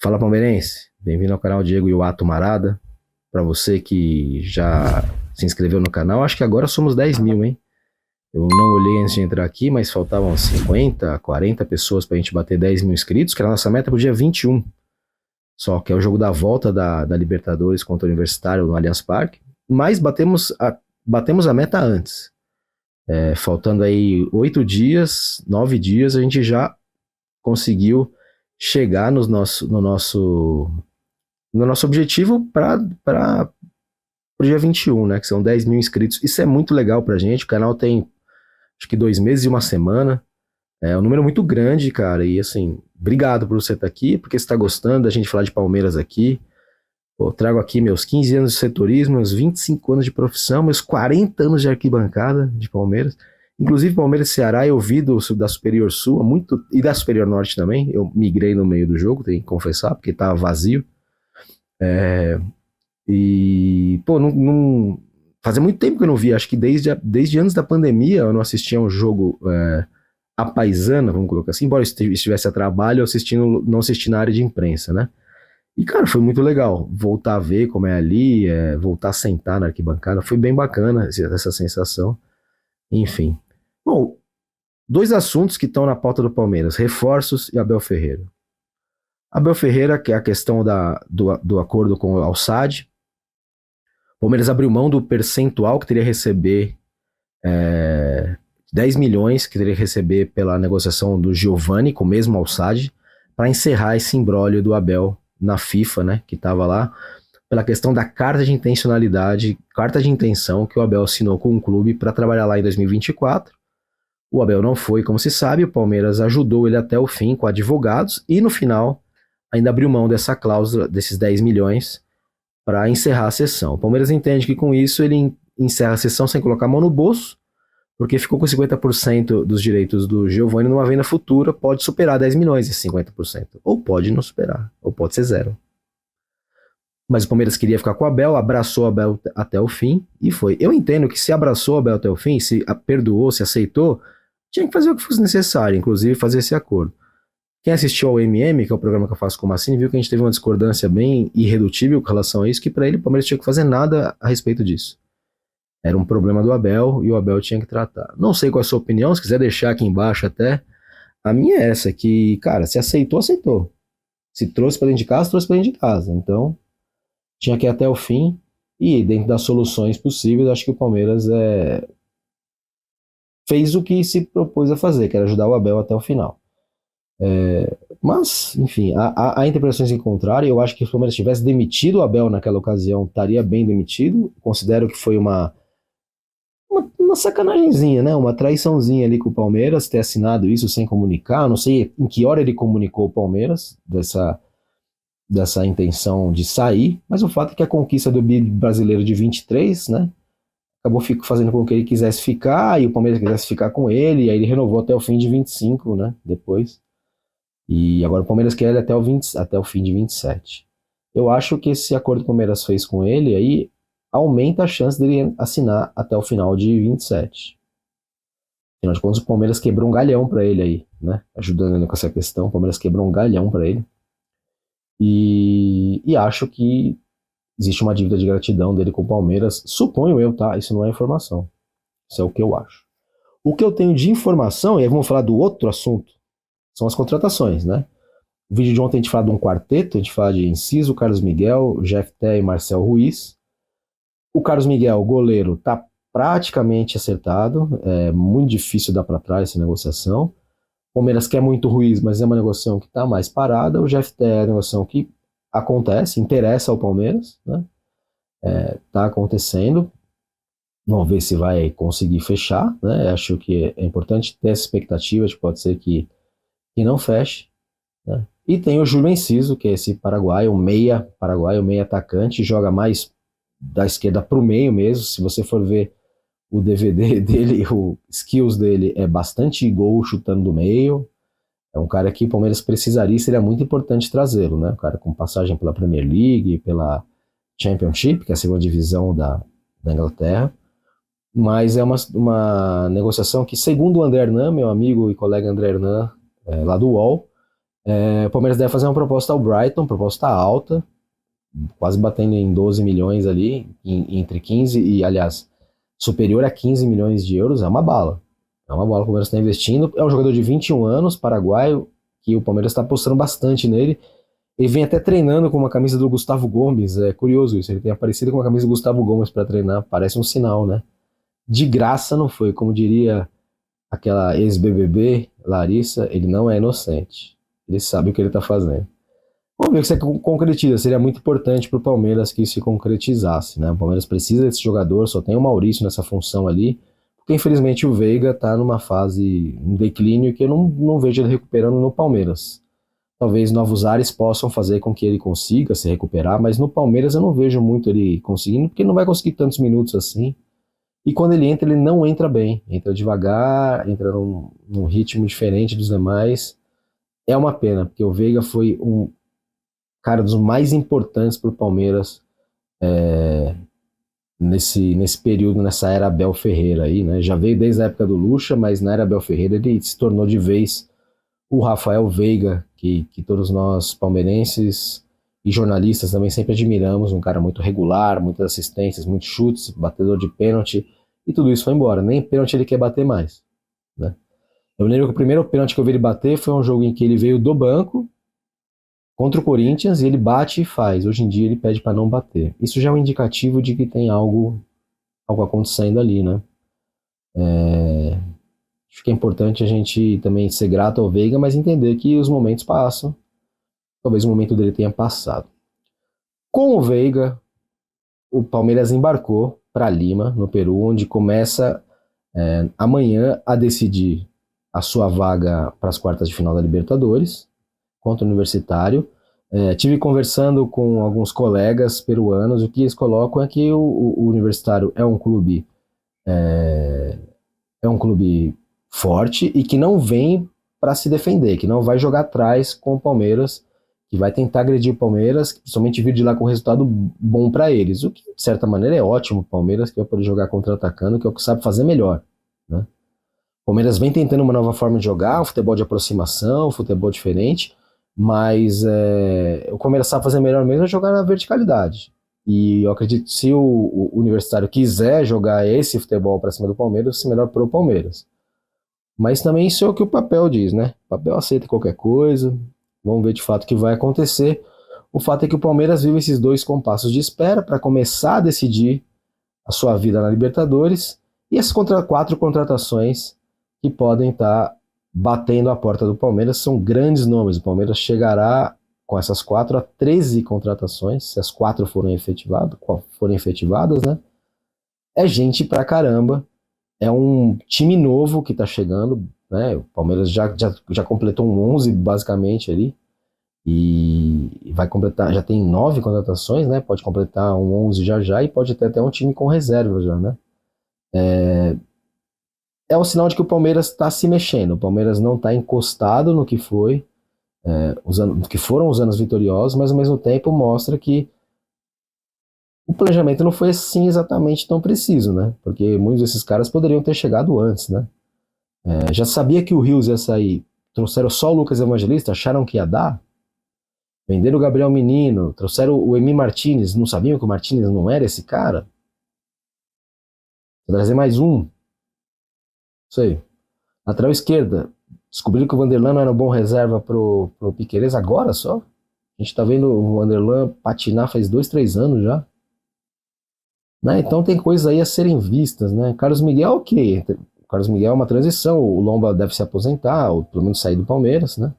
Fala palmeirense, bem-vindo ao canal Diego Iwato Marada. Para você que já se inscreveu no canal, acho que agora somos 10 mil, hein? Eu não olhei antes de entrar aqui, mas faltavam 50, 40 pessoas para a gente bater 10 mil inscritos, que era a nossa meta pro dia 21. Só que é o jogo da volta da Libertadores contra o Universitário no Allianz Parque. Mas batemos a meta antes. Faltando aí 8 dias, 9 dias, a gente já conseguiu chegar no nosso objetivo para o dia 21, né? Que são 10 mil inscritos. Isso é muito legal pra gente. O canal tem acho que 2 meses e uma semana. É um número muito grande, cara. E assim, obrigado por você estar aqui, porque você está gostando da gente falar de Palmeiras aqui. Pô, eu trago aqui meus 15 anos de setorismo, meus 25 anos de profissão, meus 40 anos de arquibancada de Palmeiras. Inclusive, Palmeiras e Ceará, eu vi da Superior Sul muito, e da Superior Norte também. Eu migrei no meio do jogo, tenho que confessar, porque estava vazio. É, e, pô, fazia muito tempo que eu não via. Acho que desde antes da pandemia eu não assistia um jogo à paisana, vamos colocar assim. Embora eu estivesse a trabalho, não assisti na área de imprensa, né? E, cara, foi muito legal voltar a ver como é ali, voltar a sentar na arquibancada. Foi bem bacana essa sensação. Enfim. Bom, dois assuntos que estão na pauta do Palmeiras: reforços e Abel Ferreira. Abel Ferreira, que é a questão do acordo com o Al-Sadd. O Palmeiras abriu mão do percentual que teria que receber, 10 milhões que teria que receber pela negociação do Giovani com o mesmo Al-Sadd, para encerrar esse imbróglio do Abel na FIFA, né, que estava lá, pela questão da carta de intencionalidade, carta de intenção que o Abel assinou com o clube para trabalhar lá em 2024. O Abel não foi, como se sabe, o Palmeiras ajudou ele até o fim com advogados e no final ainda abriu mão dessa cláusula, desses 10 milhões, para encerrar a sessão. O Palmeiras entende que com isso ele encerra a sessão sem colocar a mão no bolso, porque ficou com 50% dos direitos do Giovani numa venda futura, pode superar 10 milhões e 50%, ou pode não superar, ou pode ser zero. Mas o Palmeiras queria ficar com o Abel, abraçou o Abel até o fim e foi. Eu entendo que se abraçou o Abel até o fim, se perdoou, se aceitou, tinha que fazer o que fosse necessário, inclusive fazer esse acordo. Quem assistiu ao MM, que é o programa que eu faço com o Massini, viu que a gente teve uma discordância bem irredutível com relação a isso, que para ele o Palmeiras tinha que fazer nada a respeito disso. Era um problema do Abel e o Abel tinha que tratar. Não sei qual é a sua opinião, se quiser deixar aqui embaixo até. A minha é essa, que, cara, se aceitou, aceitou. Se trouxe para dentro de casa, trouxe para dentro de casa. Então, tinha que ir até o fim e dentro das soluções possíveis, acho que o Palmeiras fez o que se propôs a fazer, que era ajudar o Abel até o final. Mas, enfim, há interpretações em contrário. Eu acho que se o Palmeiras tivesse demitido o Abel naquela ocasião, estaria bem demitido. Considero que foi uma sacanagemzinha, né? Uma traiçãozinha ali com o Palmeiras, ter assinado isso sem comunicar. Não sei em que hora ele comunicou o Palmeiras dessa intenção de sair, mas o fato é que a conquista do brasileiro de 23, né? Acabou fazendo com que ele quisesse ficar e o Palmeiras quisesse ficar com ele, e aí ele renovou até o fim de 25, né? Depois. E agora o Palmeiras quer ele até o fim de 27. Eu acho que esse acordo que o Palmeiras fez com ele aí aumenta a chance dele assinar até o final de 27. Afinal de contas, o Palmeiras quebrou um galhão para ele aí, né? Ajudando ele com essa questão, o Palmeiras quebrou um galhão para ele. E acho que existe uma dívida de gratidão dele com o Palmeiras. Suponho eu, tá? Isso não é informação. Isso é o que eu acho. O que eu tenho de informação, e aí vamos falar do outro assunto, são as contratações, né? O vídeo de ontem a gente fala de um quarteto, a gente fala de Enciso, Carlos Miguel, Jefté e Marcel Ruiz. O Carlos Miguel, goleiro, tá praticamente acertado, é muito difícil dar para trás essa negociação. O Palmeiras quer muito Ruiz, mas é uma negociação que está mais parada. O Jefté é uma negociação que acontece, interessa ao Palmeiras, né? Tá acontecendo. Vamos ver se vai conseguir fechar, né? Acho que é importante ter essa expectativa de pode ser que não feche, né? E tem o Júlio Enciso, que é esse paraguaio, meia atacante, joga mais da esquerda para o meio mesmo. Se você for ver o DVD dele, o skills dele é bastante gol chutando do meio. É um cara que o Palmeiras precisaria, seria muito importante trazê-lo, né? Um cara com passagem pela Premier League, pela Championship, que é a segunda divisão da Inglaterra. Mas é uma negociação que, segundo o André Hernan, meu amigo e colega André Hernan, lá do UOL, O Palmeiras deve fazer uma proposta ao Brighton, proposta alta, quase batendo em 12 milhões ali, entre 15 e, aliás, superior a 15 milhões de euros, é uma bala. É uma bala que o Palmeiras está investindo. É um jogador de 21 anos, paraguaio, que o Palmeiras está apostando bastante nele. Ele vem até treinando com uma camisa do Gustavo Gomes, é curioso isso, ele tem aparecido com uma camisa do Gustavo Gomes para treinar, parece um sinal, né? De graça não foi, como diria aquela ex-BBB, Larissa, ele não é inocente. Ele sabe o que ele está fazendo. Vamos ver o que isso concretiza. Seria muito importante para o Palmeiras que isso se concretizasse, né? O Palmeiras precisa desse jogador, só tem o Maurício nessa função ali, porque infelizmente o Veiga está numa fase, um declínio que eu não vejo ele recuperando no Palmeiras. Talvez novos ares possam fazer com que ele consiga se recuperar, mas no Palmeiras eu não vejo muito ele conseguindo, porque ele não vai conseguir tantos minutos assim. E quando ele entra, ele não entra bem. Entra devagar, entra num ritmo diferente dos demais. É uma pena, porque o Veiga foi um cara dos mais importantes para o Palmeiras nesse período, nessa era Abel Ferreira aí, né? Já veio desde a época do Lucha, mas na era Abel Ferreira ele se tornou de vez o Rafael Veiga, que todos nós palmeirenses e jornalistas também sempre admiramos, um cara muito regular, muitas assistências, muitos chutes, batedor de pênalti, e tudo isso foi embora. Nem pênalti ele quer bater mais, né? Eu lembro que o primeiro pênalti que eu vi ele bater foi um jogo em que ele veio do banco contra o Corinthians e ele bate e faz. Hoje em dia ele pede para não bater. Isso já é um indicativo de que tem algo acontecendo ali, né? Acho que é importante a gente também ser grato ao Veiga, mas entender que os momentos passam. Talvez o momento dele tenha passado. Com o Veiga, o Palmeiras embarcou para Lima, no Peru, onde começa amanhã a decidir a sua vaga para as quartas de final da Libertadores, contra o Universitário. Tive conversando com alguns colegas peruanos, o que eles colocam é que o Universitário é um clube forte e que não vem para se defender, que não vai jogar atrás com o Palmeiras, que vai tentar agredir o Palmeiras, principalmente vir de lá com resultado bom para eles, o que de certa maneira é ótimo o Palmeiras, que vai poder jogar contra-atacando, que é o que sabe fazer melhor, né? O Palmeiras vem tentando uma nova forma de jogar, um futebol de aproximação, um futebol diferente, mas o Palmeiras sabe fazer melhor mesmo é jogar na verticalidade. E eu acredito que se o Universitário quiser jogar esse futebol para cima do Palmeiras, vai ser melhor para o Palmeiras. Mas também isso é o que o papel diz, né? O papel aceita qualquer coisa, vamos ver de fato o que vai acontecer. O fato é que o Palmeiras vive esses dois compassos de espera para começar a decidir a sua vida na Libertadores e as quatro contratações que podem estar batendo a porta do Palmeiras são grandes nomes. O Palmeiras chegará com essas quatro a 13 contratações, se as quatro forem efetivadas, né? É gente pra caramba. É um time novo que tá chegando, né? O Palmeiras já completou um 11 basicamente ali e vai completar, já tem 9 contratações, né? Pode completar um 11 já e pode ter até um time com reserva já, né? É um sinal de que o Palmeiras está se mexendo. O Palmeiras não está encostado no que foi, no que foram os anos vitoriosos, mas ao mesmo tempo mostra que o planejamento não foi assim exatamente tão preciso, né? Porque muitos desses caras poderiam ter chegado antes, né? Já sabia que o Rios ia sair, trouxeram só o Lucas Evangelista, acharam que ia dar, venderam o Gabriel Menino, trouxeram o Emi Martinez, não sabiam que o Martinez não era esse cara? Vou trazer mais um, isso aí. Lateral esquerda, descobriram que o Vanderlan não era um bom reserva pro Piquerez agora só? A gente tá vendo o Vanderlan patinar faz 2, 3 anos já. Né? Então tem coisas aí a serem vistas, né? Carlos Miguel, ok. O Carlos Miguel é uma transição, o Lomba deve se aposentar, ou pelo menos sair do Palmeiras, né?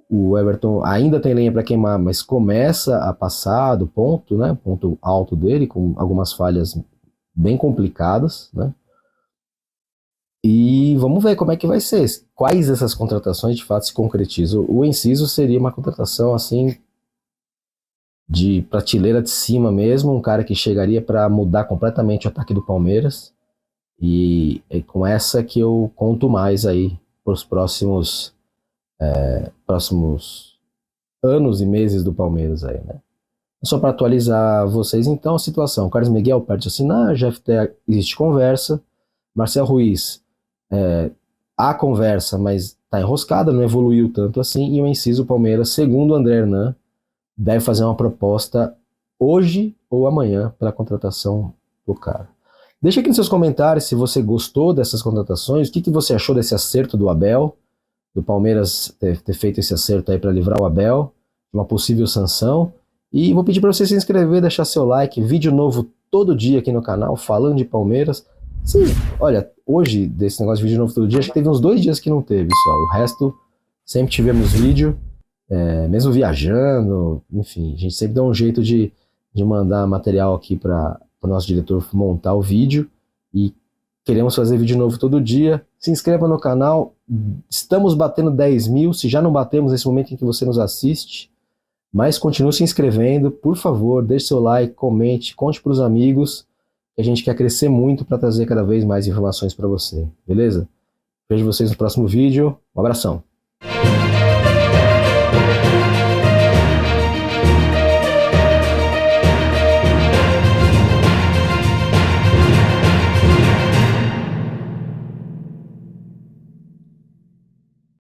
O Everton ainda tem lenha para queimar, mas começa a passar do ponto, né? Ponto alto dele, com algumas falhas bem complicadas, né? E vamos ver como é que vai ser. Quais dessas contratações de fato se concretizam? O Enciso seria uma contratação assim de prateleira de cima mesmo, um cara que chegaria para mudar completamente o ataque do Palmeiras. E é com essa que eu conto mais aí para os próximos anos e meses do Palmeiras aí, né? Só para atualizar vocês, então, a situação. Carlos Miguel perde assinar, GFT existe conversa. Marcel Ruiz há conversa, mas tá enroscada, não evoluiu tanto assim, e o inciso Palmeiras, segundo o André Hernan, deve fazer uma proposta hoje ou amanhã para a contratação do cara. Deixa aqui nos seus comentários se você gostou dessas contratações, o que você achou desse acerto do Abel, do Palmeiras ter feito esse acerto aí para livrar o Abel, uma possível sanção. E vou pedir para você se inscrever, deixar seu like, vídeo novo todo dia aqui no canal, falando de Palmeiras. Sim, olha, hoje, desse negócio de vídeo novo todo dia, acho que teve uns 2 dias que não teve só. O resto, sempre tivemos vídeo, mesmo viajando, enfim, a gente sempre dá um jeito de mandar material aqui para o nosso diretor montar o vídeo. E queremos fazer vídeo novo todo dia. Se inscreva no canal. Estamos batendo 10 mil. Se já não batemos nesse momento em que você nos assiste, mas continue se inscrevendo. Por favor, deixe seu like, comente, conte para os amigos. Que a gente quer crescer muito para trazer cada vez mais informações para você. Beleza? Vejo vocês no próximo vídeo. Um abração.